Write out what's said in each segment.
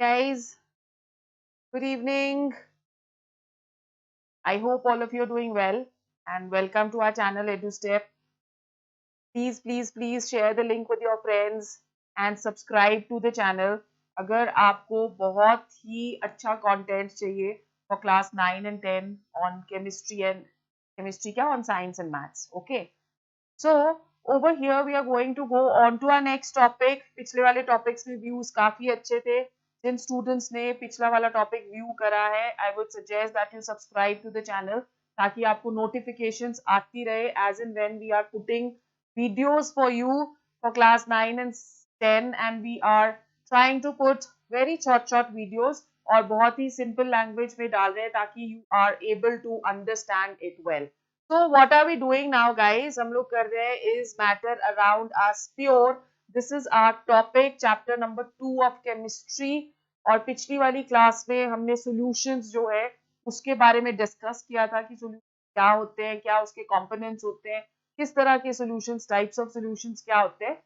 Guys, good evening. I hope all of you are doing well and welcome to our channel EduStep. Please share the link with your friends and subscribe to the channel. अगर आपको बहुत ही अच्छा content चाहिए for class 9 and 10 on chemistry क्या on science and maths. Okay. So over here we are going to go on to our next topic. पिछले वाले topics में views काफी अच्छे थे. जिन students ने पिछला वाला topic view करा है, I would suggest that you subscribe to the channel ताकि आपको notifications आती रहे as and when we are putting videos for you for class 9 and 10 and we are trying to put very short videos और बहुत ही simple language में डाल रहे हैं ताकि you are able to understand it well. So what are we doing now guys? हम लोग कर रहे हैं is matter around us pure. This is our topic chapter number 2 of chemistry और पिछली वाली क्लास में हमने solutions जो है उसके बारे में डिस्कस किया था कि solutions क्या होते हैं, क्या उसके components होते हैं, किस तरह के solutions, types of solutions क्या होते हैं.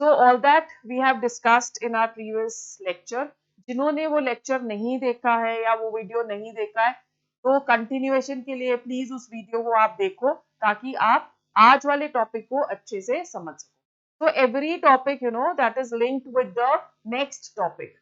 So all that we have discussed in our previous lecture. जिन्होंने वो lecture नहीं देखा है या वो वीडियो नहीं देखा है तो कंटिन्यूएशन के लिए प्लीज उस वीडियो को आप देखो ताकि आप आज वाले टॉपिक को अच्छे से समझ सको. तो every topic that is linked with the next topic.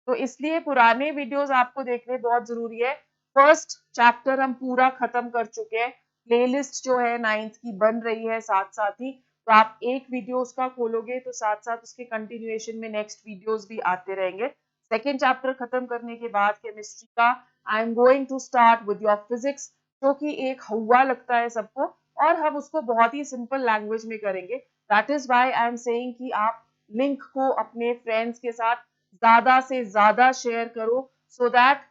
तो इसलिए पुराने वीडियोस आपको देखने बहुत जरूरी है. फर्स्ट चैप्टर हम पूरा खत्म कर चुके हैं. प्लेलिस्ट जो है 9th की बन रही है साथ साथ ही. तो आप एक वीडियो उसका खोलोगे तो साथ साथ उसके कंटिन्यूएशन में नेक्स्ट वीडियोस भी आते रहेंगे. सेकेंड चैप्टर खत्म करने के बाद केमिस्ट्री का I am going to start with your physics जो कि एक हवा लगता है सबको और हम उसको बहुत ही सिंपल लैंग्वेज में करेंगे. That is why I am saying कि आप लिंक को अपने फ्रेंड्स के साथ ज्यादा से ज्यादा शेयर करो so that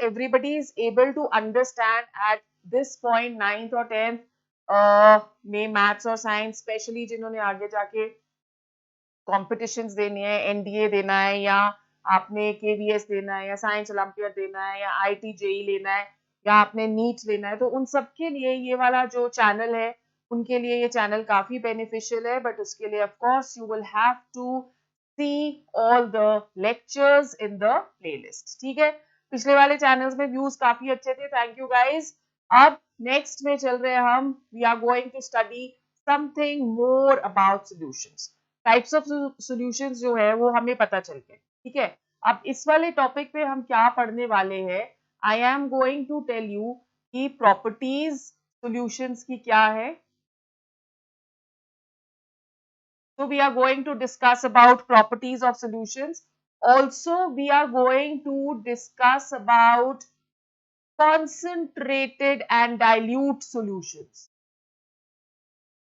everybody is able to understand at this point 9th और 10th में मैथ्स और साइंस स्पेशली जिन्होंने आगे जाके कॉम्पिटिशन्स देने हैं, एनडीए देना है या आपने केवीएस देना है या साइंस ओलंपियाड देना है या आईटी जेई लेना है या आपने नीट लेना है, तो उन सब के लिए ये वाला जो चैनल है उनके लिए ये चैनल काफी बेनिफिशियल है. बट उसके लिए of course you will have to see all the lectures in the playlist. ठीक है, पिछले वाले चैनल्स में व्यूज काफी अच्छे थे. Thank you guys. अब नेक्स्ट में चल रहे हैं हम. We are going to study something more about solutions. Types of solutions जो है वो हमें पता चल गए. ठीक है, अब इस वाले टॉपिक पे हम क्या पढ़ने वाले हैं. I am going to tell you कि प्रॉपर्टीज सॉल्यूशंस की क्या है. So we are going to discuss about properties of solutions. Also we are going to discuss about concentrated and dilute solutions.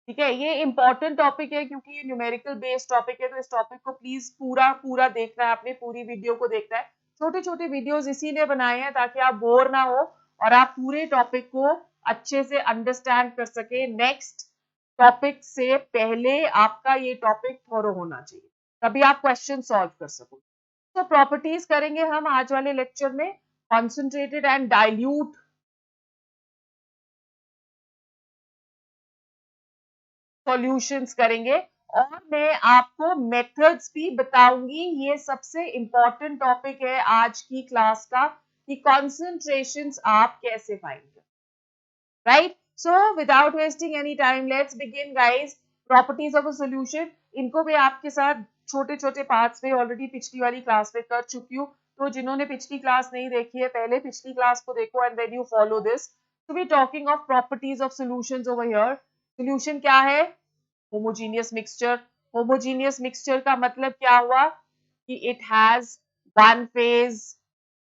ठीक है, ये इंपॉर्टेंट टॉपिक है क्योंकि ये न्यूमेरिकल बेस्ड टॉपिक है. तो इस टॉपिक को प्लीज पूरा देखना है, आपने पूरी वीडियो को देखना है. छोटे छोटे वीडियोस इसीलिए बनाए हैं ताकि आप बोर ना हो और आप पूरे टॉपिक को अच्छे से अंडरस्टैंड कर सके. नेक्स्ट टॉपिक से पहले आपका ये टॉपिक थोरो होना चाहिए तभी आप क्वेश्चन सॉल्व कर सको. तो प्रॉपर्टीज करेंगे हम आज वाले लेक्चर में. कॉन्सेंट्रेटेड एंड डाइल्यूट सॉल्यूशंस करेंगे और मैं आपको मेथड्स भी बताऊंगी. ये सबसे इंपॉर्टेंट टॉपिक है आज की क्लास का कि कॉन्सेंट्रेशंस आप कैसे फाइंड करें. Right, so without wasting any time let's begin guys. Properties of a solution, इनको भी आपके साथ छोटे छोटे पार्ट्स में ऑलरेडी पिछली वाली क्लास में कर चुकी हूँ. तो जिन्होंने पिछली क्लास नहीं देखी है पहले पिछली क्लास को देखो and then you follow this. तो we talking of properties of solutions over here. Solution क्या है? Homogeneous mixture. होमोजीनियस मिक्सचर का मतलब क्या हुआ कि it has one phase.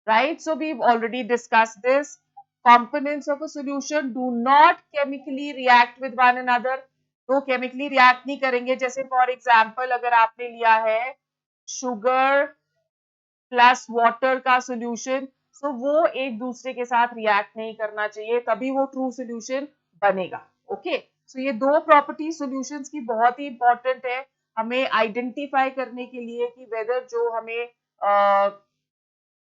Right, so we already discussed this. components of a solution do not chemically react with one another. तो chemically react नहीं करेंगे. जैसे फॉर एग्जांपल अगर आपने लिया है शुगर प्लस वाटर का सॉल्यूशन तो वो एक दूसरे के साथ रिएक्ट नहीं करना चाहिए तभी वो ट्रू सॉल्यूशन बनेगा. ओके, सो ये दो प्रॉपर्टी सॉल्यूशंस की बहुत ही इंपॉर्टेंट है हमें आइडेंटिफाई करने के लिए कि वेदर जो हमें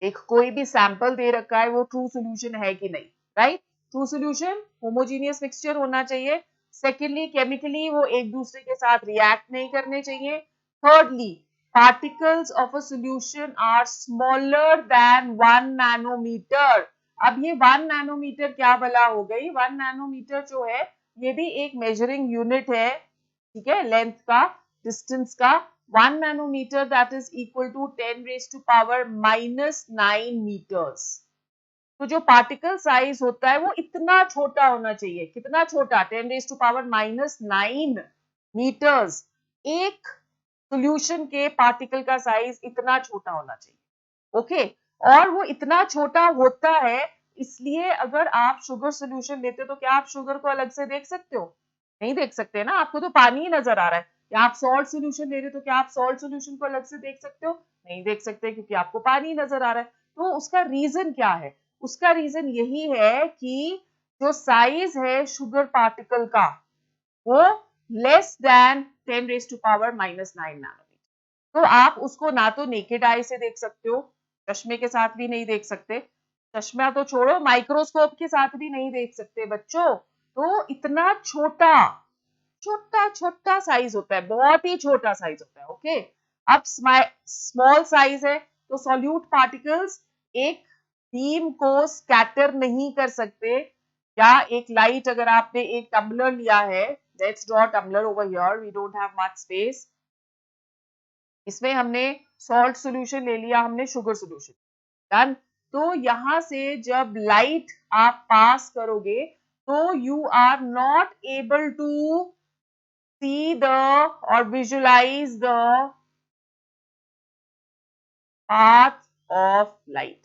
एक कोई भी सैंपल दे रखा है वो ट्रू सॉल्यूशन है कि नहीं. Right, true solution homogeneous mixture होना चाहिए. सेकेंडली केमिकली वो एक दूसरे के साथ रिएक्ट नहीं करने चाहिए. Thirdly particles of a solution are smaller than 1 nanometer. अब ये 1 नैनोमीटर क्या भला हो गई? 1 नैनोमीटर जो है ये भी एक मेजरिंग यूनिट है, ठीक है, लेंथ का, डिस्टेंस का. 1 nanometre that is equal to 10⁻⁻⁹ metres. तो जो पार्टिकल साइज होता है वो इतना छोटा होना चाहिए. कितना छोटा? 10⁻⁹ मीटर्स. एक सॉल्यूशन के पार्टिकल का साइज इतना छोटा होना चाहिए. ओके, और वो इतना छोटा होता है इसलिए अगर आप शुगर सॉल्यूशन लेते हो तो क्या आप शुगर को अलग से देख सकते हो? नहीं देख सकते ना, आपको तो पानी ही नजर आ रहा है. या आप सॉल्ट सॉल्यूशन ले रहे हो तो क्या आप सॉल्ट सॉल्यूशन को अलग से देख सकते हो? नहीं देख सकते, क्योंकि आपको पानी ही नजर आ रहा है. तो उसका रीजन क्या है? उसका रीजन यही है कि जो साइज है शुगर पार्टिकल का वो लेस देन 10⁻⁻⁹ नैनोमीटर. तो आप उसको ना तो नेकेड आई से देख सकते हो, चश्मे के साथ भी नहीं देख सकते, चश्मा तो छोड़ो माइक्रोस्कोप के साथ भी नहीं देख सकते बच्चों. तो इतना छोटा छोटा छोटा साइज होता है, बहुत ही छोटा साइज होता है. ओके, अब स्मॉल साइज है तो सॉल्यूट पार्टिकल्स एक बीम को स्कैटर नहीं कर सकते. या एक लाइट, अगर आपने एक टम्बलर लिया है, let's draw tumbler over here, we don't have much space. इसमें हमने सॉल्ट सॉल्यूशन ले लिया, हमने शुगर सॉल्यूशन डन. तो यहां से जब लाइट आप पास करोगे तो you are not able to see the और visualise the path of light.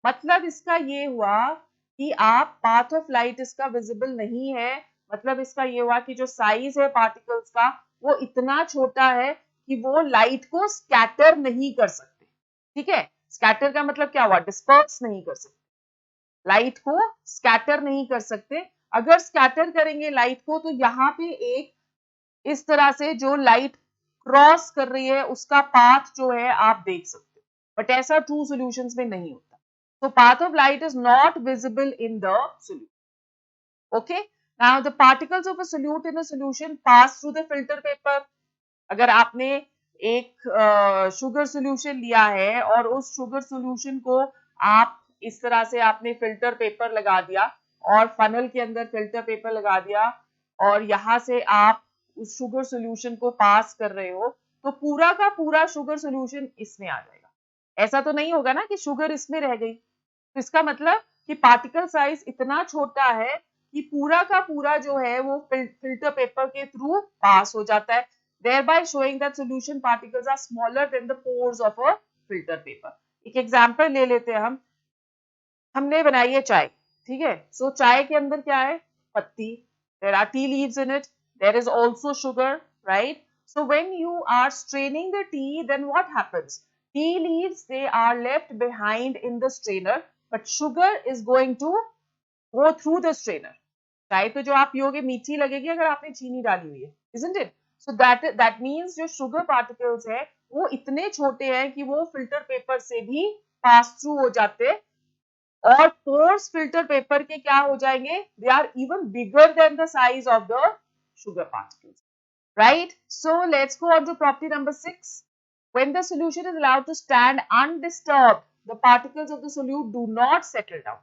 मतलब इसका ये हुआ कि आप पाथ ऑफ लाइट इसका विजिबल नहीं है. मतलब इसका ये हुआ कि जो साइज है पार्टिकल्स का वो इतना छोटा है कि वो लाइट को स्कैटर नहीं कर सकते. ठीक है, स्कैटर का मतलब क्या हुआ? डिस्पर्स नहीं कर सकते, लाइट को स्कैटर नहीं कर सकते. अगर स्कैटर करेंगे लाइट को तो यहाँ पे एक इस तरह से जो लाइट क्रॉस कर रही है उसका पाथ जो है आप देख सकते हो, बट ऐसा ट्रू सॉल्यूशंस में नहीं होता. So path of light is not visible in the solute. Okay. Now the particles of a solute in a solution pass through the filter paper. अगर आपने एक शुगर सॉल्यूशन लिया है और उस शुगर सॉल्यूशन को आप इस तरह से आपने फिल्टर पेपर लगा दिया और फनल के अंदर फिल्टर पेपर लगा दिया और यहाँ से आप उस शुगर सॉल्यूशन को पास कर रहे हो तो पूरा का पूरा शुगर सॉल्यूशन इसमें आ जाएगा. ऐसा तो नहीं होगा ना कि शुगर इसमें रह गई. तो इसका मतलब कि पार्टिकल साइज इतना छोटा है कि पूरा का पूरा जो है वो फिल्टर पेपर के थ्रू पास हो जाता है, thereby showing that solution particles are smaller than the pores of a filter paper. एक एग्जांपल ले लेते हैं हम. हमने बनाई है चाय, ठीक है. सो चाय के अंदर क्या है? पत्ती. there are tea leaves in it. there is also sugar, right? So when you are straining the tea, then what happens? Tea leaves, they are left behind in the strainer, but sugar is going to go through the strainer. चाय तो जो आप पियोगे मीठी लगेगी अगर आपने चीनी डाली हुई है, isn't it? So that means जो sugar particles है वो इतने छोटे हैं कि वो फिल्टर पेपर से भी पास थ्रू हो जाते हैं और पोर्स फिल्टर पेपर के क्या हो जाएंगे? They are even bigger than the size of the sugar particles, right? So let's go on to property number 6. When the solution is allowed to stand undisturbed, the particles of the solute do not settle down,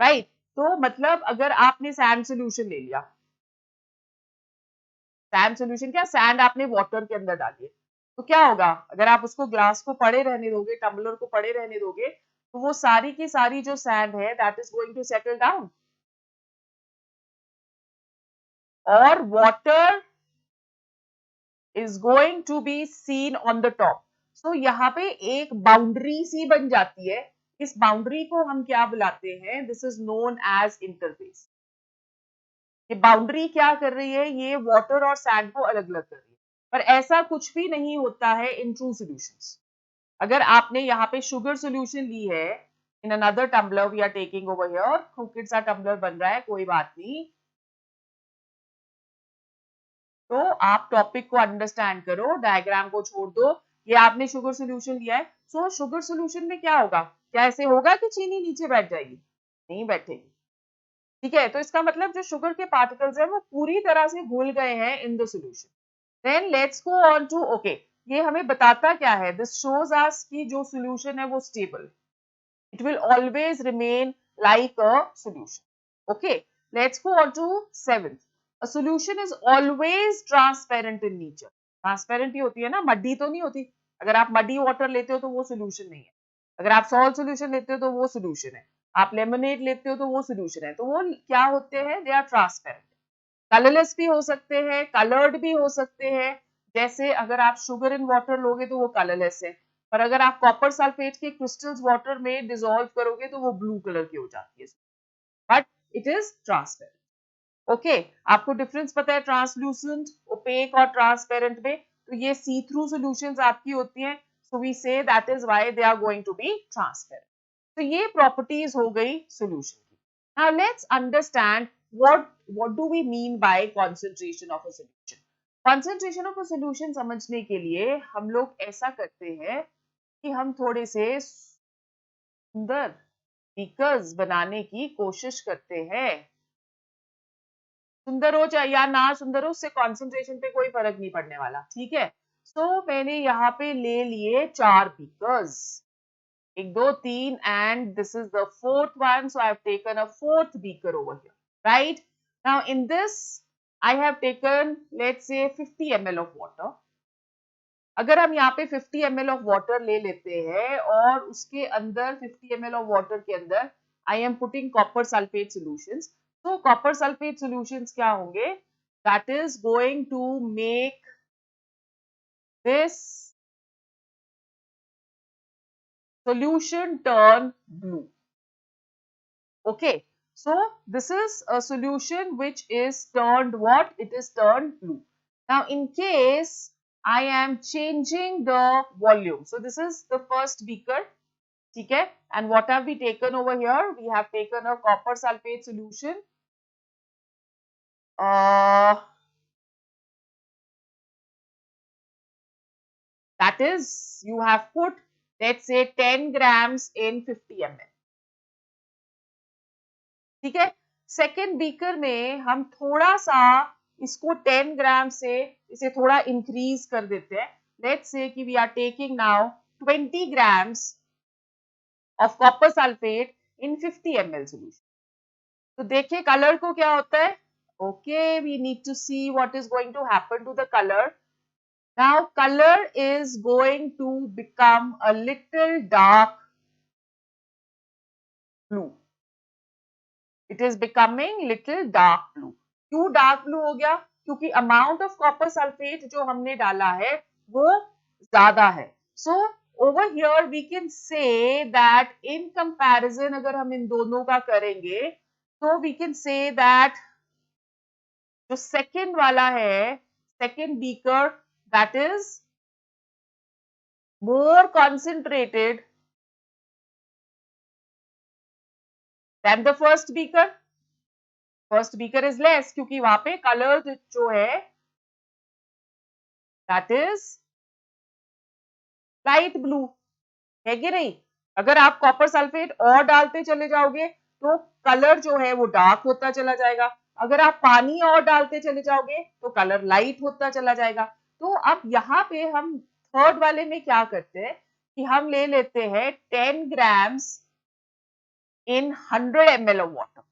right? तो मतलब अगर आपने sand solution ले लिया, sand solution क्या, sand आपने water के अंदर डाली है, तो क्या होगा? अगर आप उसको ग्लास को पड़े रहने दोगे, टम्बलर को पड़े रहने दोगे, तो वो सारी की सारी जो सैंड है that is going to settle down और water is going to be seen on the top. So यहाँ पे एक बाउंड्री सी बन जाती है. इस बाउंड्री को हम क्या बुलाते हैं? This is known as interface. ये बाउंड्री क्या कर रही है? ये वाटर और सैंड को अलग अलग कर रही है. पर ऐसा कुछ भी नहीं होता है इन ट्रू सॉल्यूशंस. अगर आपने यहाँ पे शुगर सॉल्यूशन ली है in another tumbler we are taking over here, crooked सा टम्बलर बन रहा है, कोई बात नहीं. तो आप टॉपिक को अंडरस्टैंड करो, डायग्राम को छोड़ दो. ये आपने शुगर सॉल्यूशन लिया है, सो शुगर सॉल्यूशन में क्या होगा? क्या ऐसे होगा कि चीनी नीचे बैठ जाएगी? नहीं बैठेगी. ठीक है, तो इसका मतलब जो शुगर के पार्टिकल्स हैं वो पूरी तरह से घुल गए हैं in the solution. Then let's go on to, okay, ये हमें बताता क्या है? दिस शोज अस कि जो सोल्यूशन है वो stable, it will always remain like a solution. Okay, let's go on to seventh. A solution is always transparent in nature. Transparent ही होती है ना, मड्डी तो नहीं होती. अगर आप मड्डी वाटर लेते हो तो वो सोल्यूशन नहीं है. अगर आप सॉल्ट सोल्यूशन लेते हो तो वो सोल्यूशन है. आप लेमनेड लेते हो तो वो सोल्यूशन है. तो वो क्या होते हैं? They are transparent. कलरलेस भी हो सकते हैं, कलर्ड भी हो सकते हैं. जैसे अगर आप शुगर इन वाटर लोगे तो वो कलरलेस है, पर अगर आप कॉपर सल्फेट के क्रिस्टल्स वाटर में डिसॉल्व करोगे तो वो ब्लू कलर की हो जाती है, but it is transparent. Okay, आपको डिफरेंस पता है ट्रांसलूसेंट, ओपेक और ट्रांसपेरेंट में? तो ये सी थ्रू सॉल्यूशंस आपकी होती हैं, so we say that is why they are going to be transparent. तो ये प्रॉपर्टीज हो गई सॉल्यूशन की. Now let's understand what do we mean by concentration of a solution. Concentration of a solution समझने के लिए हम लोग ऐसा करते हैं कि हम थोड़े से सुंदर बीकर्स बनाने की कोशिश करते हैं. सुंदर हो चाहे या ना सुंदर हो, उससे कॉन्सेंट्रेशन पे कोई फर्क नहीं पड़ने वाला. ठीक है, सो मैंने यहाँ पे ले लिए 4 beakers, 1 2 3, and this is the fourth one, so I have taken a fourth beaker over here, right? Now in this I have taken, let's say, 50 ml of water. अगर हम यहाँ पे 50 ml of water ले लेते हैं और उसके अंदर 50 ml of water के अंदर I am putting copper sulfate solutions. तो copper sulfate solutions क्या होंगे? That is going to make this solution turn blue. Okay, so this is a solution which is turned what? It is turned blue. Now in case I am changing the volume, so this is the first beaker, okay, and what have we taken over here? We have taken a copper sulfate solution. That is, you have put, let's say, 10 grams in 50 ml. ठीक है. Second beaker में हम थोड़ा सा इसको 10 ग्राम से इसे थोड़ा इंक्रीज कर देते हैं. लेट्स से कि we are taking now 20 grams of copper sulphate in 50 ml solution. तो देखिए कलर को क्या होता है. Okay, we need to see what is going to happen to the colour. Now colour is going to become a little dark blue. It is becoming little dark blue. क्यों dark blue हो गया? क्योंकि amount of copper sulfate जो हमने डाला है वो ज्यादा है. So over here we can say that in comparison अगर हम इन दोनों का करेंगे तो we can say that जो second वाला है, second beaker, that is more concentrated than the first beaker. First beaker is less क्योंकि वहां पे कलर जो है that is लाइट ब्लू है कि नहीं. अगर आप कॉपर सल्फेट और डालते चले जाओगे तो कलर जो है वो डार्क होता चला जाएगा. अगर आप पानी और डालते चले जाओगे तो कलर लाइट होता चला जाएगा. तो अब यहाँ पे हम थर्ड वाले में क्या करते हैं कि हम ले लेते हैं 10 grams in 100 ml of water.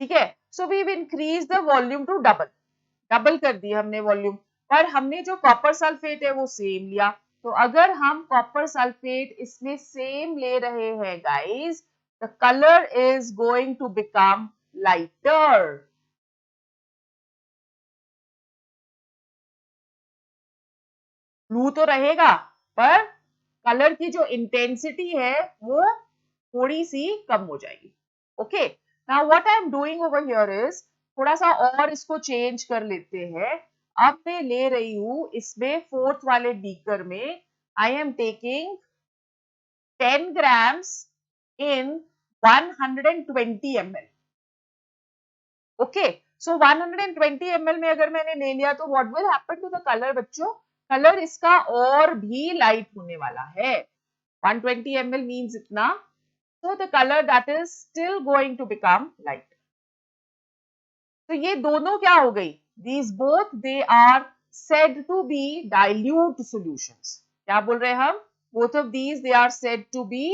ठीक है, so we increase the volume to double कर दी हमने वॉल्यूम, पर हमने जो कॉपर सल्फेट है वो सेम लिया. तो अगर हम कॉपर सल्फेट इसमें सेम ले रहे हैं guys, the colour is going to become lighter. Blue तो रहेगा पर कलर की जो इंटेंसिटी है वो थोड़ी सी कम हो जाएगी. Okay, now what I am doing over here is, थोड़ा सा और इसको चेंज कर लेते हैं. अब मैं ले रही हूं इसमें फोर्थ वाले बीकर में I am taking 10 grams in 120 ml. ओके, सो 120 ml में अगर मैंने ले लिया तो what will happen to the colour बच्चों? कलर इसका और भी लाइट होने वाला है. 120 ml मीन्स इतना, so the color that is still going to become light. तो ये दोनों क्या हो गई? These both they are said to be dilute solutions. क्या बोल रहे हैं हम? Both of these they are said to be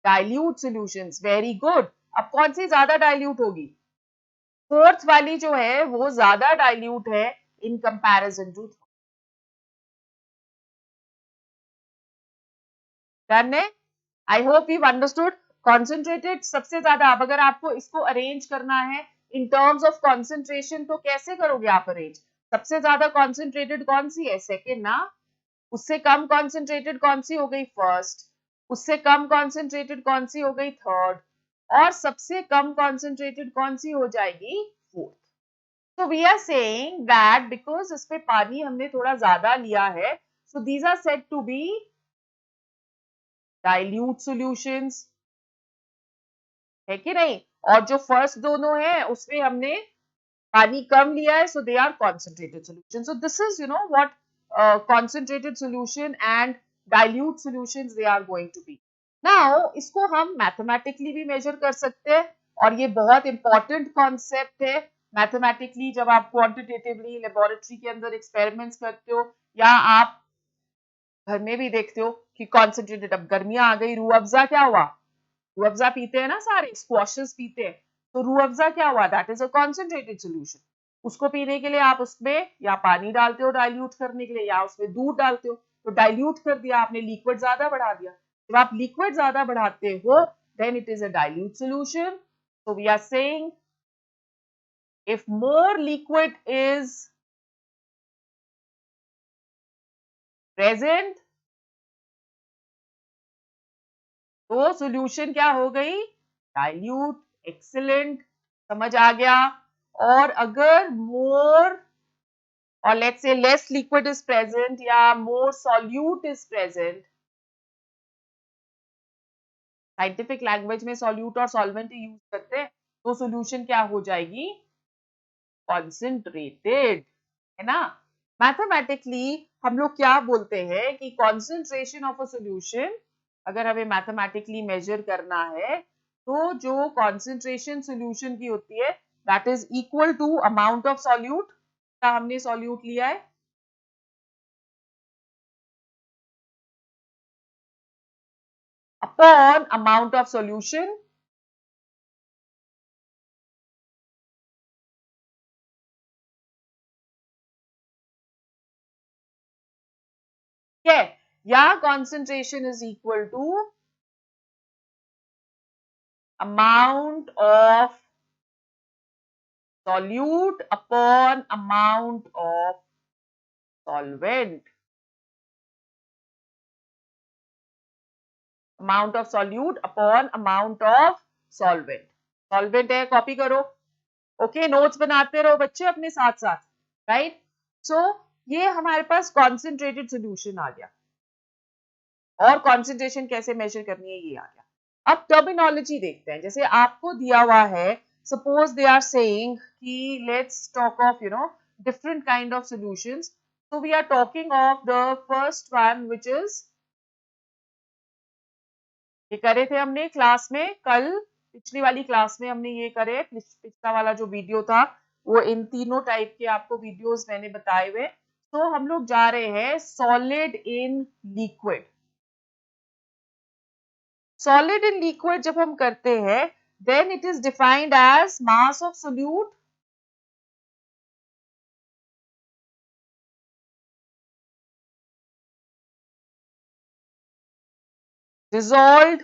dilute solutions. Very good. अब कौन सी ज्यादा dilute होगी? फोर्थ वाली जो है वो ज्यादा dilute है in comparison to डन है. I hope you understood. Concentrated सबसे ज्यादा. अब अगर आपको इसको अरेंज करना है इन टर्म्स ऑफ कॉन्सेंट्रेशन तो कैसे करोगे आप अरेंज? सबसे ज्यादा कॉन्सेंट्रेटेड कौन सी है? सेकेंड ना. उससे कम कॉन्सेंट्रेटेड कौन सी हो गई? फर्स्ट. उससे कम कॉन्सेंट्रेटेड कौन सी हो गई? थर्ड. और सबसे कम कॉन्सेंट्रेटेड कौन सी हो जाएगी? Fourth. So we are saying that because इस पे पानी हमने थोड़ा ज्यादा लिया है, so these are said to be dilute solutions. है कि नहीं? और जो फर्स्ट दोनों है उसमें हमने पानी कम लिया है, so they are concentrated solutions. So this is what concentrated solution and dilute solutions they are going to be. Now इसको हम मैथमेटिकली भी मेजर कर सकते हैं और ये बहुत इंपॉर्टेंट कॉन्सेप्ट है. मैथमेटिकली जब आप क्वांटिटेटिवली लेबोरेटरी के अंदर एक्सपेरिमेंट्स करते हो या आप घर में भी देखते हो कि कॉन्सेंट्रेटेड. अब गर्मियां आ गई, रूह अफ़ज़ा क्या हुआ? रूह अफ़ज़ा पीते हैं ना सारे, स्क्वॉशेस पीते हैं, तो रूह अफ़ज़ा क्या हुआ? That is a concentrated solution. उसको पीने के लिए आप उसमें या पानी डालते हो डाइल्यूट करने के लिए या उसमें दूध डालते हो, तो डाइल्यूट कर दिया आपने, लिक्विड ज्यादा बढ़ा दिया. जब आप लिक्विड ज्यादा बढ़ाते हो then it is a dilute solution. So we are saying if more liquid is present तो सॉल्यूशन क्या हो गई? डाइल्यूट. एक्सीलेंट, समझ आ गया. और अगर मोर और let's say less liquid is present या मोर solute is present, scientific language में सॉल्यूट और सॉल्वेंट यूज करते हैं, तो सॉल्यूशन क्या हो जाएगी? कॉन्सेंट्रेटेड. है ना? मैथमेटिकली हम लोग क्या बोलते हैं कि कॉन्सेंट्रेशन ऑफ अ सॉल्यूशन अगर हमें मैथमेटिकली मेजर करना है तो जो कॉन्सेंट्रेशन सॉल्यूशन की होती है that is equal to amount of solute. हमने सॉल्यूट लिया है अपॉन अमाउंट ऑफ सॉल्यूशन. है या concentration is equal to amount of solute upon amount of solvent. Amount of solute upon amount of solvent. Solvent है, copy करो. Okay, notes बनाते रहो बच्चे अपने साथ साथ. राइट? सो ये हमारे पास कॉन्सेंट्रेटेड सोल्यूशन आ गया और कॉन्सेंट्रेशन कैसे मेजर करनी है ये आ गया. अब टर्मिनोलॉजी देखते हैं. जैसे आपको दिया हुआ है, suppose they are saying कि let's talk of different kind of solutions. So we are talking of the first one which is, ये करे थे हमने क्लास में कल, पिछली वाली क्लास में हमने ये करे. पिछला वाला जो वीडियो था वो इन तीनों टाइप के आपको वीडियोस मैंने बताए हुए. तो हम लोग जा रहे हैं solid in liquid. Solid in liquid जब हम करते हैं then it is defined as mass of solute dissolved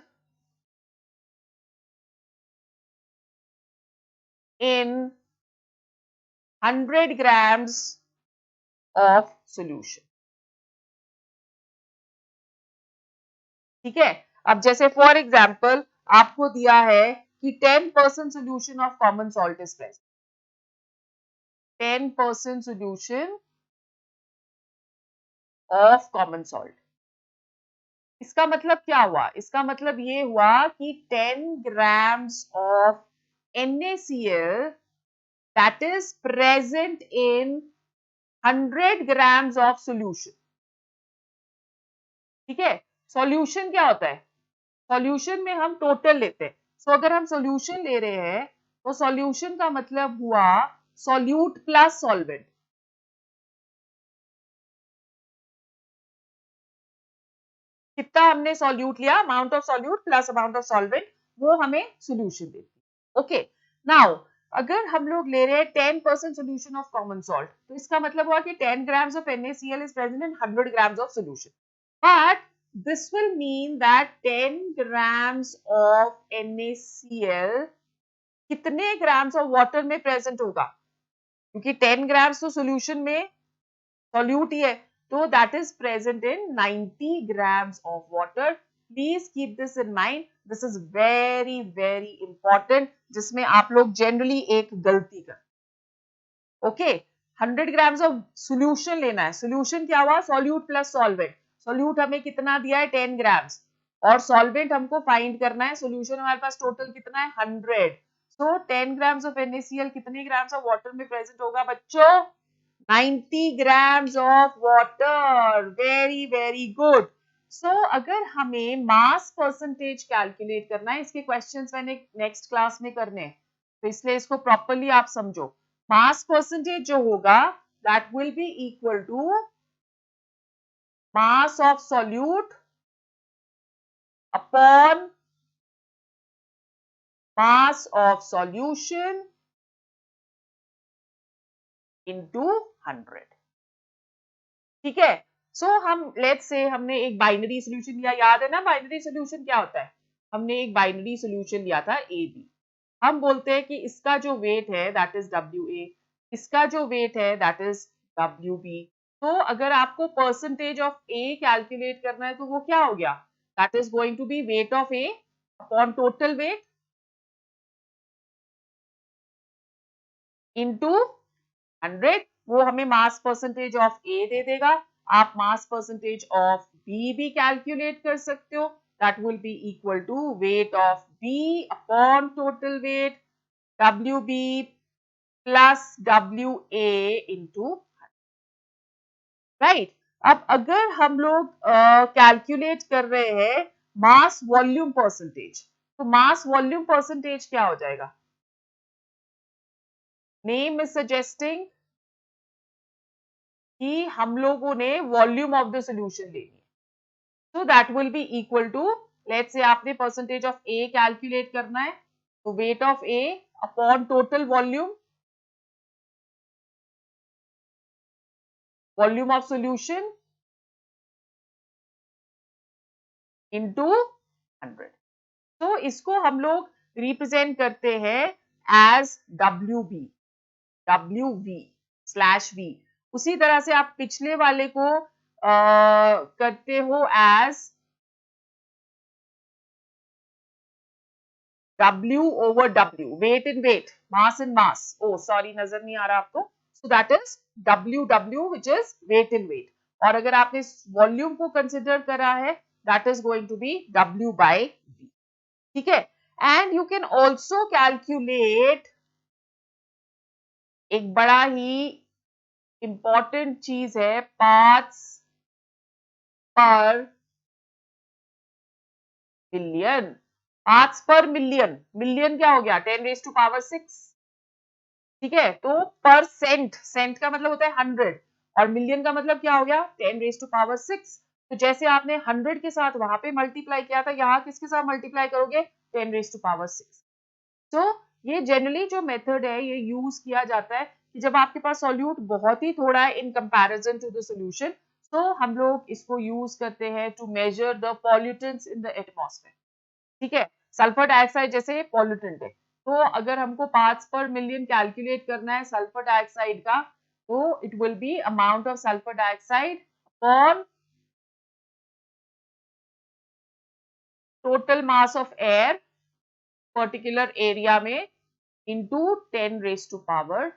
in 100 grams of solution. ठीक है? अब जैसे फॉर एग्जाम्पल आपको दिया है कि 10% solution of common salt is present. 10% solution of common salt. इसका मतलब क्या हुआ? इसका मतलब ये हुआ कि 10 grams of NaCl that is present in 100 grams of solution. ठीक है? सॉल्यूशन क्या होता है? सॉल्यूशन में हम टोटल लेते हैं. सो अगर हम सॉल्यूशन ले रहे हैं तो सॉल्यूशन का मतलब हुआ सॉल्यूट प्लस सॉल्वेंट. कितना हमने सॉल्यूट लिया, amount of solute plus amount of solvent, वो हमें सोल्यूशन देती है। ओके, नाउ अगर हम लोग ले रहे हैं 10% सोल्यूशन ऑफ कॉमन सॉल्ट, तो इसका मतलब हुआ कि 10 grams of NaCl is present in 100 grams of solution. But this will mean that 10 grams of NaCl कितने ग्राम्स ऑफ वाटर में प्रेजेंट होगा, क्योंकि 10 ग्राम्स तो सोल्यूशन में सॉल्यूट ही है, तो that is present in 90 grams of water. Please keep this in mind, this is very very important, जिसमें आप लोग जनरली एक गलती कर। ओके, 100 grams ऑफ सोल्यूशन लेना है, सोल्यूशन क्या हुआ, सॉल्यूट प्लस सॉल्वेंट, सॉल्यूट हमें कितना दिया है 10 grams, और सॉल्वेंट हमको फाइंड करना है, सोल्यूशन हमारे पास टोटल कितना है 100, सो 10 grams ऑफ NaCl कितने ग्राम्स ऑफ वाटर में प्रेजेंट होगा बच्चों, 90 grams of water. Very very good. So अगर हमें मास परसेंटेज कैलकुलेट करना है, इसके क्वेश्चंस मैंने नेक्स्ट क्लास में करने हैं, तो इसलिए इसको प्रॉपर्ली आप समझो। मास परसेंटेज जो होगा that will be equal to mass of solute upon mass of solution into 100। ठीक है, सो हम लेट्स से हमने एक बाइनरी सोल्यूशन लिया, याद है ना बाइनरी सोल्यूशन क्या होता है, हमने एक बाइनरी सोल्यूशन लिया था ए बी, हम बोलते हैं कि इसका जो वेट है दैट इज डब्ल्यू ए, इसका जो वेट है दैट इज डब्ल्यू बी। तो अगर आपको परसेंटेज ऑफ ए कैलकुलेट करना है तो वो क्या हो गया, that is going to be weight of A upon total weight into 100, वो हमें मास परसेंटेज ऑफ ए दे देगा। आप मास परसेंटेज ऑफ बी भी कैलकुलेट कर सकते हो, that will be equal to weight of B upon total weight W B plus W A into, right. अब अगर हम लोग कैलकुलेट कर रहे हैं मास वॉल्यूम परसेंटेज, तो मास वॉल्यूम परसेंटेज क्या हो जाएगा, नेम इज सजेस्टिंग कि हम लोगों ने वॉल्यूम ऑफ द सोल्यूशन लेनी है, so that will be equal to, let's say आपने परसेंटेज ऑफ ए कैलकुलेट करना है, तो weight of A upon total volume, volume of solution into 100। तो इसको हम लोग रिप्रेजेंट करते हैं as W V slash V. उसी तरह से आप पिछले वाले को करते हो as W over W, weight in weight, mass in mass. Oh, sorry, नजर नहीं आ रहा आपको. So that is W, which is weight in weight. और अगर आपने वॉल्यूम को कंसिडर करा है, that is going to be W by V. ठीक है? And you can also calculate एक बड़ा ही important चीज है, parts per billion. Parts per million, million क्या हो गया 10⁻⁶, ठीक है, तो पर सेंट, सेंट का मतलब होता है 100 और मिलियन का मतलब क्या हो गया 10⁻⁶। तो जैसे आपने 100 के साथ वहां पे मल्टीप्लाई किया था, यहाँ किसके साथ मल्टीप्लाई करोगे 10⁻⁶। तो ये जनरली जो मेथड है ये यूज किया जाता है कि जब आपके पास सॉल्यूट बहुत ही थोड़ा है in comparison to the solution, तो हम लोग इसको यूज करते हैं to measure the pollutants in the atmosphere. ठीक है, सल्फर डाइऑक्साइड जैसे पॉल्यूटेंट है, तो अगर हमको पार्ट्स पर मिलियन कैलकुलेट करना है सल्फर डाइऑक्साइड का, तो it will be amount of sulphur dioxide upon total mass of air particular area में इनटू 10⁻⁻,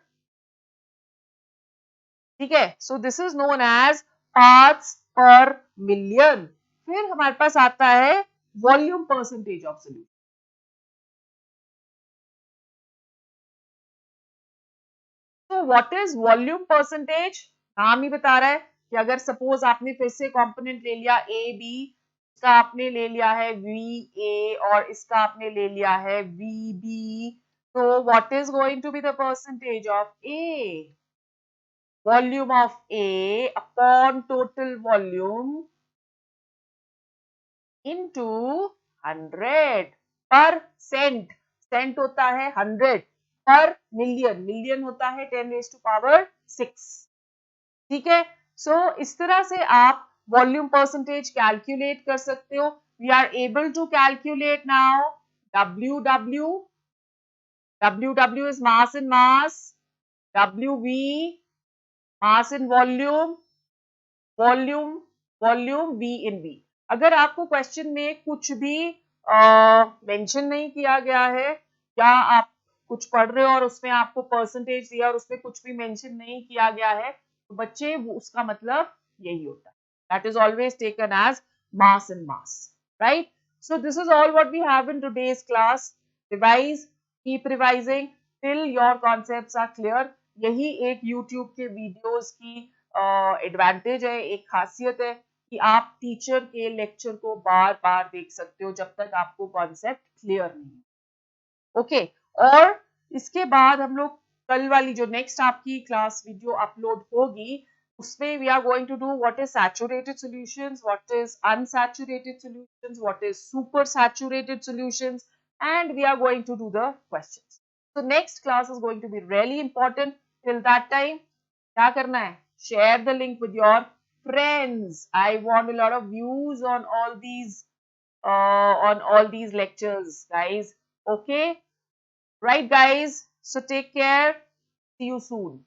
ठीक है। So this is known as parts per million. फिर हमारे पास आता है वॉल्यूम परसेंटेज ऑफ सोल्यूशन। तो व्हाट इज वॉल्यूम परसेंटेज, नाम ही बता रहा है कि अगर सपोज आपने फिर से कंपोनेंट ले लिया ए बी, इसका आपने ले लिया है वी ए और इसका आपने ले लिया है वी बी, तो what is going to be the percentage of A, volume of A upon total volume into 100 percent. Cent होता है 100 पर मिलियन, मिलियन होता है 10⁻6. ठीक है. सो इस तरह से आप वॉल्यूम परसेंटेज कैलकुलेट कर सकते हो. We are able to calculate now WW. WW is mass in mass. WV mass in volume. Volume volume V in V. अगर आपको क्वेश्चन में कुछ भी मेंशन नहीं किया गया है या आप कुछ पढ़ रहे हो और उसमें आपको परसेंटेज दिया और उसमें कुछ भी मेंशन नहीं किया गया है तो बच्चे उसका मतलब यही होता है. That is always taken as mass in mass, right? So this is all what we have in today's class. Revise, keep revising till your concepts are clear. यही एक यूट्यूब के वीडियोस की एडवांटेज है, एक खासियत है कि आप टीचर के लेक्चर को बार बार देख सकते हो जब तक आपको कॉन्सेप्ट क्लियर नहीं. ओके. और इसके बाद हम लोग कल वाली जो नेक्स्ट आपकी क्लास वीडियो अपलोड होगी उसमें we are going to do what is saturated solutions, what is unsaturated solutions, what is super saturated solutions, and we are going to do the questions. So next class is going to be really important. Till that time, क्या करना है? Share the link with your friends. I want a lot of views on all these lectures, guys. Okay, right, guys. So take care. See you soon.